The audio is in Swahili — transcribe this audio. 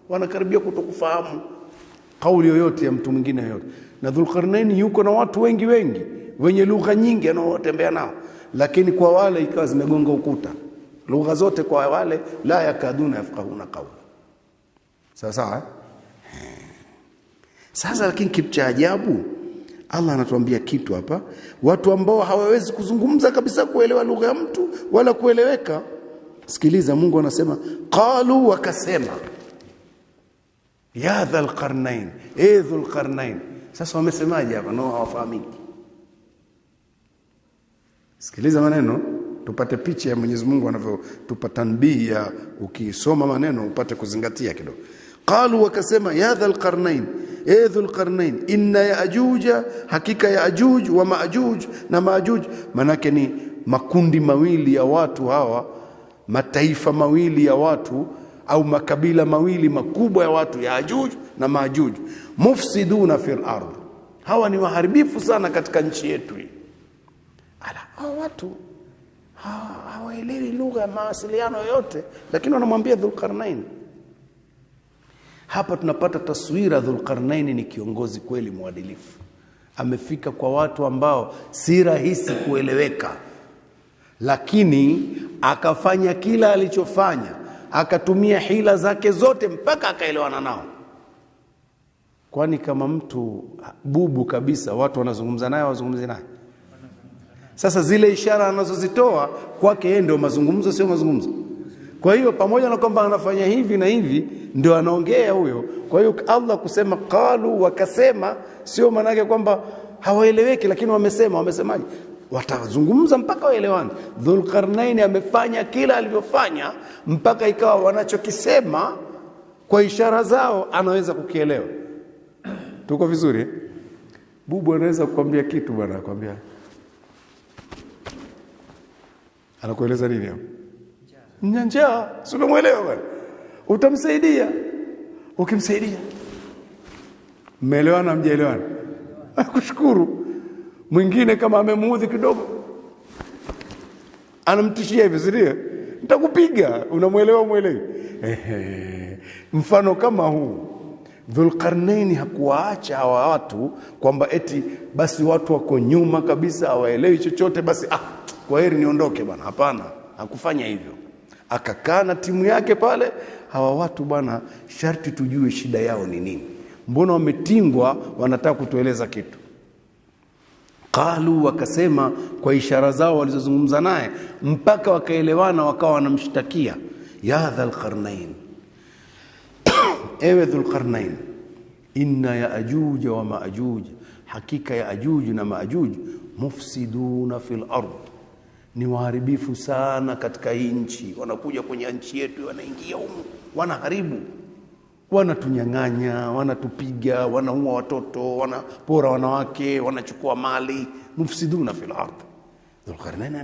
wanakaribia kutokufahamu kauli yoyote ya mtu mwingine yoyote. Na Dhulqarnain yuko na watu wengi wenye lugha nyingi anaotembea nao, lakini kwa wale ikawa zimegonga ukuta lugha zote. Kwa wale la yakaduna yafqahuna qawla. Sawa. Sasa lakini kitu cha ajabu, Allah anatuambia kitu hapa, watu ambao hawawezi kuzungumza kabisa kuelewa lugha ya mtu wala kueleweka. Sikiliza, Mungu anasema qalu, wakasema ya dhal qarnain, dhul qarnain. Sasa wamesemaje hapa? No, hawafahamiki. Sikiliza maneno tupate picha ya Mwenyezi Mungu anavyotupa tanbihi ya ukisoma maneno upate kuzingatia kidogo. Qalu, wakasema ya dhal qarnain, dhul qarnain, inna yaajuja, hakika yaajuj wa maajuj na maajuj. Manake ni makundi mawili ya watu hawa, mataifa mawili ya watu au makabila mawili makubwa ya watu, yaajuj na maajuj. Mufsiduna fil ardh, hawa ni waharibifu sana katika nchi yetu hii. Hawa watu hawaelewi lugha ya mawasiliano yote, lakini wanamwambia Dhulqarnain. Hapa tunapata taswira Dhulqarnain ni kiongozi kweli mwadilifu. Amefika kwa watu ambao si rahisi kueleweka, lakini akafanya kila alichofanya, akatumia hila zake zote mpaka akaelewana nao. Kwani kama mtu bubu kabisa, watu wanazungumza naye wazungumze naye? Sasa zile ishara anazozitoa kwake yeye ndio mazungumzo, sio mazungumzo. Kwa hiyo pamoja na kwamba anafanya hivi na hivi, ndio anaongea huyo. Kwa hiyo Allah kusema qalu, wakasema, sio maana yake kwamba hawaeleweki, lakini wamesemaje? Watazungumza mpaka waelewane. Dhulqarnain amefanya kila alivyofanya mpaka ikawa wanachokisema kwa ishara zao anaweza kukielewa. Tuko vizuri? Bubu anaweza kukwambia kitu bwana, akwambia, anakueleza nini hapo? Njaa. Sio umeelewa bwana? Utamsaidia. Ukimsaidia, mmeelewana mjaelewana, akushukuru. Mwingine kama amemuudhi kidogo, anamtishia hivi, siria, nitakupiga. Unamuelewa muelewi? Mfano kama huu, Dhulqarnain hakuwaacha hawa watu kwamba eti basi watu wako nyuma kabisa hawaelewi chochote, basi kwa heri niondoke bwana. Hapana, hakufanya hivyo. Akakaa na timu yake pale. Hawa watu bwana, sharti tujue shida yao ni nini. Mbona wametingwa, wanataka kutueleza kitu. Qalu, wakasema kwa ishara zao walizozungumza naye mpaka wakaelewana, wakawa wanamshtakia ya dhal qarnain, ewe Dhulqarnain, inna yaajuj wa maajuj, hakika yaajuj na maajuj, mufsiduna fil ardh, ni waharibifu sana katika hii nchi. Wanakuja kwenye nchi yetu, wanaingia humu, wanaharibu, wanatunyang'anya, wanatupiga, wanaua watoto, wanapora wanawake, wanachukua mali. Mufsiduna fil ardh. Dhulqarnain